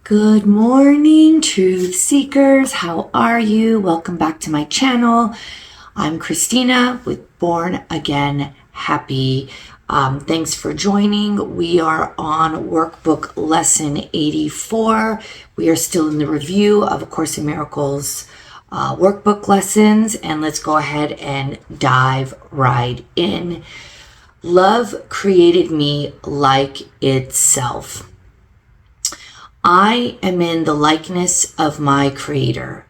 Good morning, truth seekers. How are you? Welcome back to my channel. I'm Christina with Born Again Happy. Thanks for joining. We are on workbook lesson 84. We are still in the review of A Course in Miracles workbook lessons, and let's go ahead and dive right in. Love created me like itself. I am in the likeness of my Creator.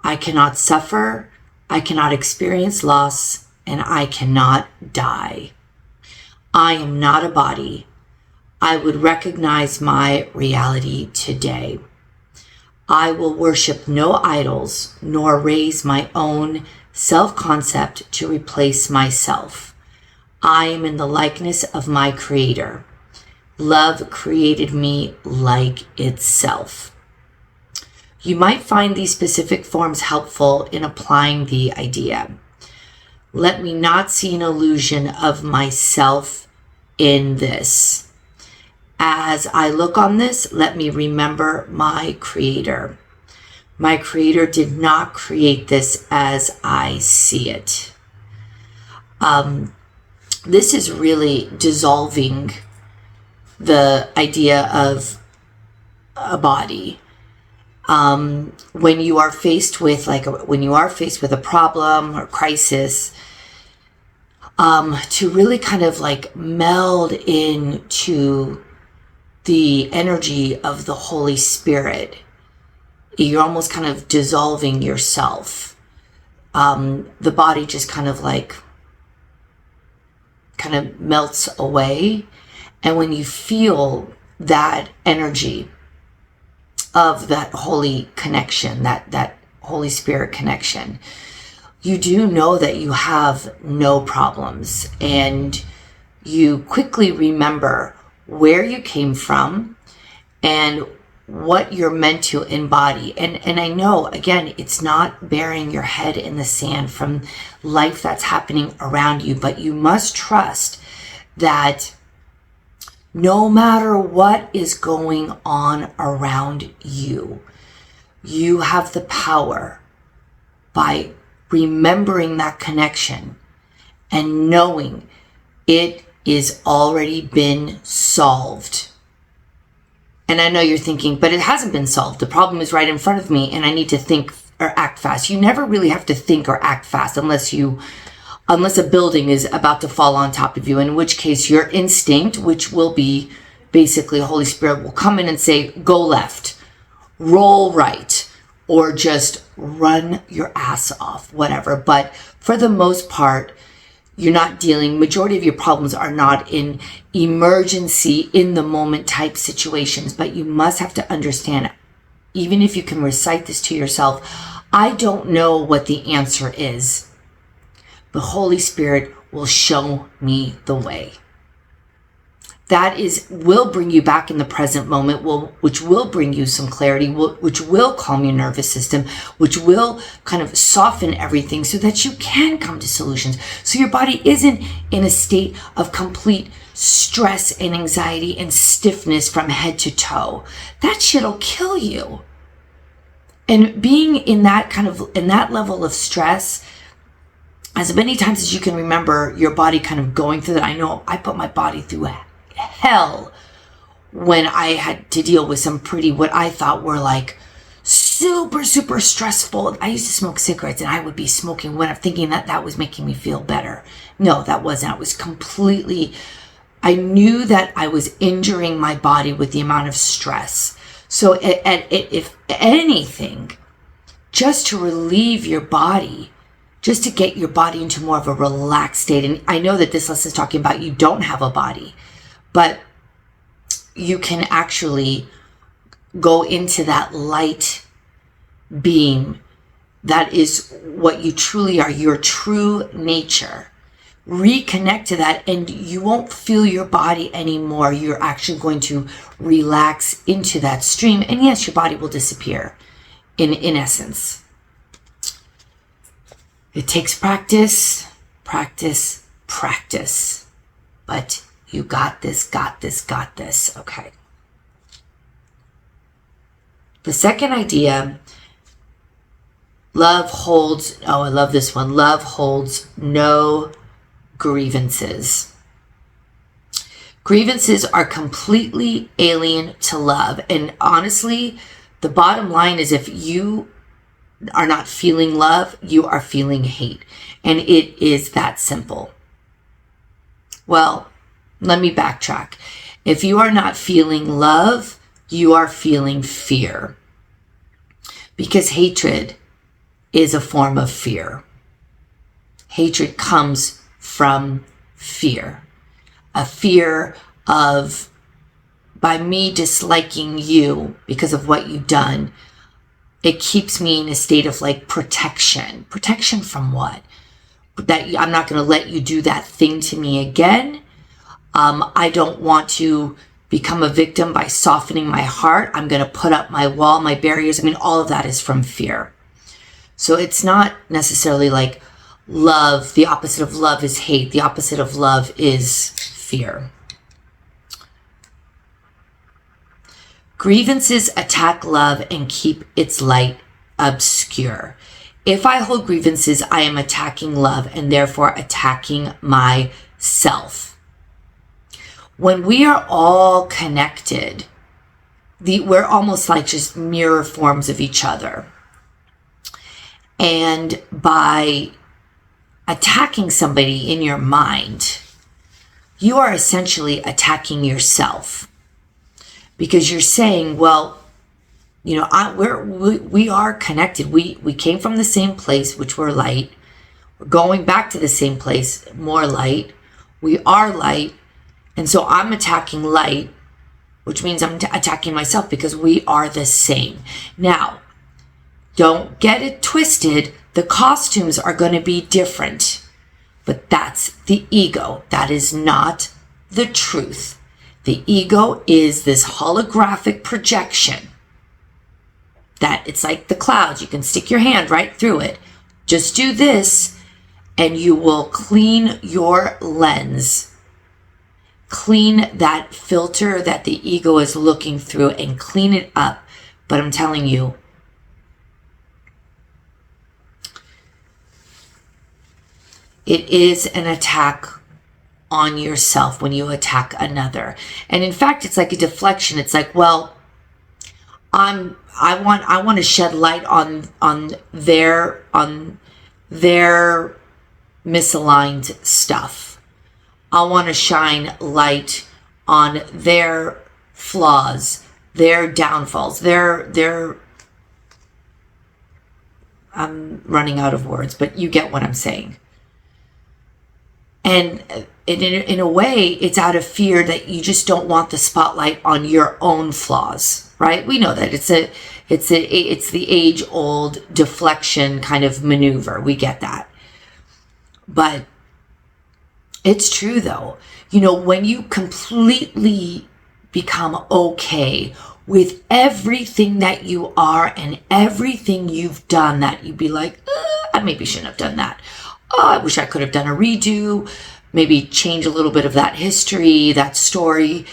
I cannot suffer, I cannot experience loss, and I cannot die. I am not a body. I would recognize my reality today. I will worship no idols, nor raise my own self-concept to replace myself. I am in the likeness of my Creator. Love created me like itself. You might find these specific forms helpful in applying the idea. Let me not see an illusion of myself in this. As I look on this, let me remember my Creator. My Creator did not create this as I see it. This is really dissolving the idea of a body. When you are faced with a problem or crisis, to really kind of like meld into the energy of the Holy Spirit, you're almost kind of dissolving yourself. The body just kind of melts away. And when you feel that energy of that holy connection, that Holy Spirit connection, you do know that you have no problems, and you quickly remember where you came from and what you're meant to embody. And I know, again, it's not burying your head in the sand from life that's happening around you, but you must trust that no matter what is going on around you, you have the power, by remembering that connection and knowing it is already been solved. And I know you're thinking, but it hasn't been solved. The problem is right in front of me and I need to think or act fast. You never really have to think or act fast unless a building is about to fall on top of you, in which case your instinct, which will be basically Holy Spirit, will come in and say, go left, roll right, or just run your ass off, whatever. But for the most part, majority of your problems are not in emergency, in the moment type situations. But you must have to understand, even if you can recite this to yourself, I don't know what the answer is. The Holy Spirit will show me the way. That will bring you back in the present moment, which will bring you some clarity, which will calm your nervous system, which will kind of soften everything so that you can come to solutions. So your body isn't in a state of complete stress and anxiety and stiffness from head to toe. That shit'll kill you. And being in that level of stress, as many times as you can remember your body kind of going through that. I know I put my body through hell when I had to deal with some what I thought were like super, super stressful. I used to smoke cigarettes, and I would be smoking when I'm thinking that was making me feel better. No, that wasn't. I was I knew that I was injuring my body with the amount of stress. So if anything, just to relieve your body, just to get your body into more of a relaxed state. And I know that this lesson is talking about you don't have a body, but you can actually go into that light being that is what you truly are, your true nature. Reconnect to that, and you won't feel your body anymore. You're actually going to relax into that stream. And yes, your body will disappear in essence. It takes practice, practice, practice. But you got this, got this, got this. Okay. The second idea, love holds, oh, I love this one. Love holds no grievances. Grievances are completely alien to love. And honestly, the bottom line is if you are not feeling love, you are feeling hate. And it is that simple. Well, let me backtrack. If you are not feeling love, you are feeling fear. Because hatred is a form of fear. Hatred comes from fear. A fear of, by me disliking you because of what you've done, it keeps me in a state of like protection. Protection from what? That I'm not going to let you do that thing to me again. I don't want to become a victim by softening my heart. I'm going to put up my wall, my barriers. I mean, all of that is from fear. So it's not necessarily like love. The opposite of love is hate. The opposite of love is fear. Grievances attack love and keep its light obscure. If I hold grievances, I am attacking love and therefore attacking myself. When we are all connected, we're almost like just mirror forms of each other. And by attacking somebody in your mind, you are essentially attacking yourself. Because you're saying, well, you know, we are connected. We came from the same place, which we're light. We're going back to the same place, more light. We are light. And so I'm attacking light, which means I'm attacking myself because we are the same. Now, don't get it twisted. The costumes are going to be different, but that's the ego. That is not the truth. The ego is this holographic projection that it's like the clouds. You can stick your hand right through it. Just do this and you will clean your lens. Clean that filter that the ego is looking through and clean it up. But I'm telling you, it is an attack on yourself when you attack another. And in fact, it's like a deflection. It's like, well, I want to shed light on their misaligned stuff. I want to shine light on their flaws, their downfalls, their I'm running out of words, but you get what I'm saying. And in a way, it's out of fear that you just don't want the spotlight on your own flaws, right? We know that it's the age-old deflection kind of maneuver. We get that. But it's true though. You know, when you completely become okay with everything that you are and everything you've done, that you'd be like, I maybe shouldn't have done that. Oh, I wish I could have done a redo, maybe change a little bit of that history, that story.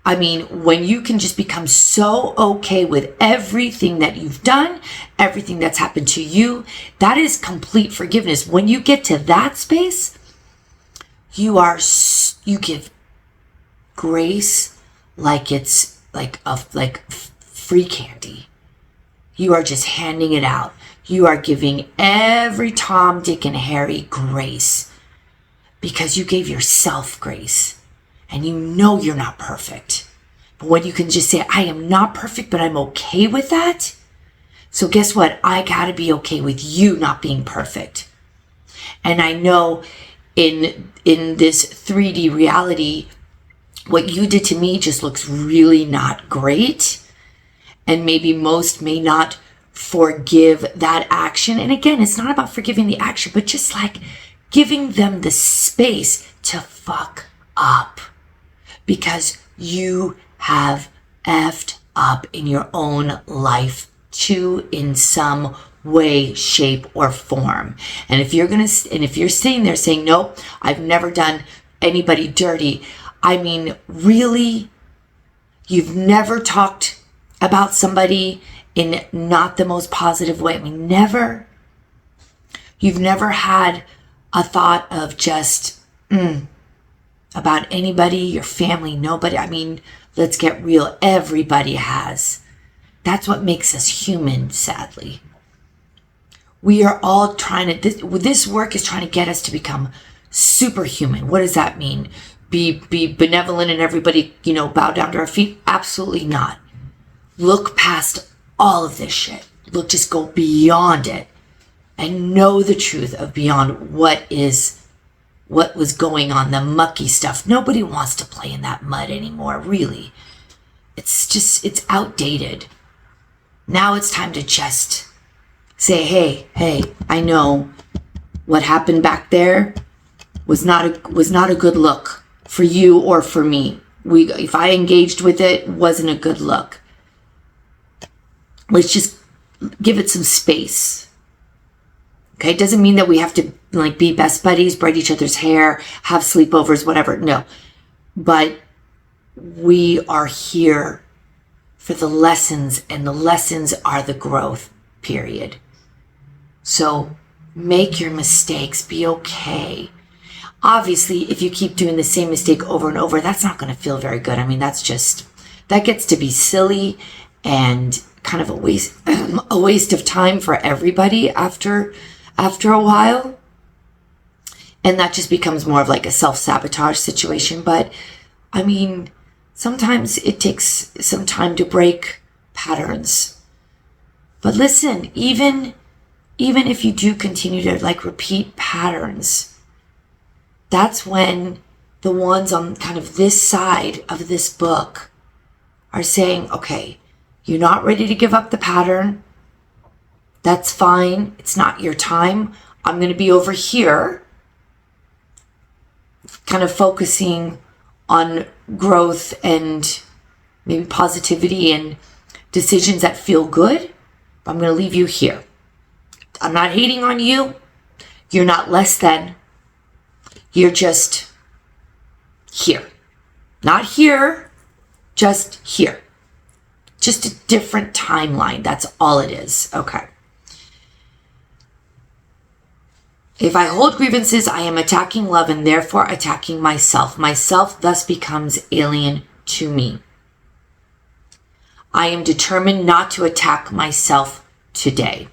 I mean, when you can just become so okay with everything that you've done, everything that's happened to you, that is complete forgiveness. When you get to that space, you give grace like it's like free candy. You are just handing it out. You are giving every Tom, Dick, and Harry grace because you gave yourself grace. And you know you're not perfect. But when you can just say, I am not perfect, but I'm okay with that. So guess what? I gotta be okay with you not being perfect. And I know in this 3D reality, what you did to me just looks really not great. And maybe most may not forgive that action. And again, it's not about forgiving the action, but just like giving them the space to fuck up. Because you have effed up in your own life too, in some way, shape, or form. And if you're sitting there saying, nope, I've never done anybody dirty. I mean, really? You've never talked about somebody in not the most positive way. I mean, you've never had a thought of just about anybody, your family, nobody. I mean, let's get real. Everybody has. That's what makes us human, sadly. We are all trying to, this work is trying to get us to become superhuman. What does that mean? Be benevolent and everybody, bow down to our feet? Absolutely not. Look past all of this shit. Just go beyond it and know the truth of beyond what was going on, the mucky stuff. Nobody wants to play in that mud anymore, really. It's outdated. Now it's time to just say, hey, I know what happened back there was not a good look for you or for me. If I engaged with it, wasn't a good look. Let's just give it some space. Okay, it doesn't mean that we have to be best buddies, braid each other's hair, have sleepovers, whatever. No, but we are here for the lessons, and the lessons are the growth, period. So make your mistakes, be okay. Obviously, if you keep doing the same mistake over and over, that's not going to feel very good. I mean, that gets to be silly and kind of a waste of time for everybody after a while. And that just becomes more of a self-sabotage situation. But I mean, sometimes it takes some time to break patterns. But listen, even if you do continue to repeat patterns, that's when the ones on kind of this side of this book are saying, okay, you're not ready to give up the pattern. That's fine. It's not your time. I'm going to be over here, kind of focusing on growth and maybe positivity and decisions that feel good. I'm going to leave you here. I'm not hating on you. You're not less than. You're just here. Not here, just here. Just a different timeline. That's all it is. Okay. If I hold grievances, I am attacking love and therefore attacking myself. Myself thus becomes alien to me. I am determined not to attack myself today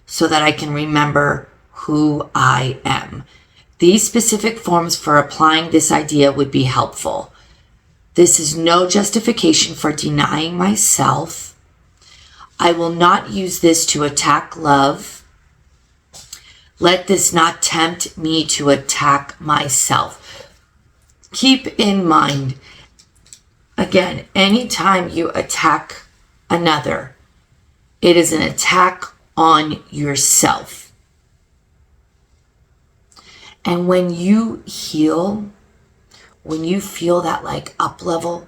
so that I can remember who I am. These specific forms for applying this idea would be helpful. This is no justification for denying myself. I will not use this to attack love. Let this not tempt me to attack myself. Keep in mind, again, anytime you attack another, it is an attack on yourself. And when you heal, when you feel that up level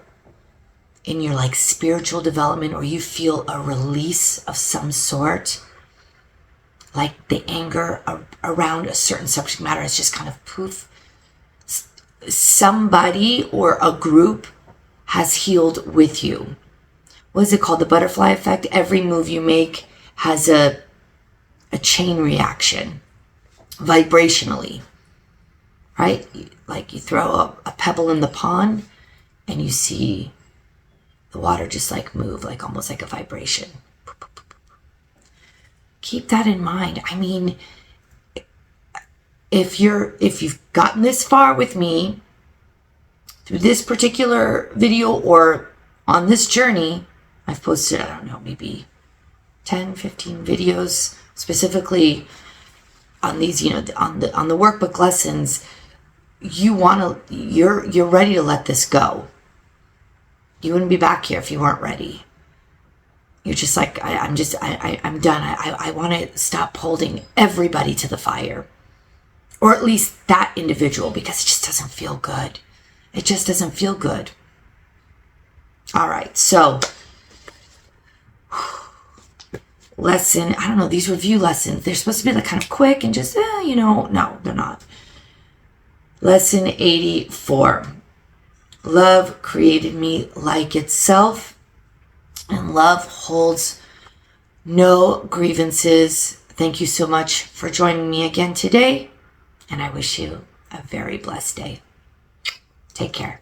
in your spiritual development, or you feel a release of some sort, the anger around a certain subject matter is just kind of poof. Somebody or a group has healed with you. What is it called? The butterfly effect. Every move you make has a chain reaction vibrationally, right? You throw a pebble in the pond and you see the water just move, almost like a vibration. Keep that in mind. I mean, if you've gotten this far with me through this particular video or on this journey, I've posted, I don't know, maybe 10, 15 videos specifically on these, on the workbook lessons. You're ready to let this go. You wouldn't be back here if you weren't ready. You're just I'm done. I want to stop holding everybody to the fire, or at least that individual, because it just doesn't feel good. It just doesn't feel good. All right. So lesson, I don't know, these review lessons, they're supposed to be kind of quick and just, no, they're not. Lesson 84. Love created me like itself. And love holds no grievances. Thank you so much for joining me again today. And I wish you a very blessed day. Take care.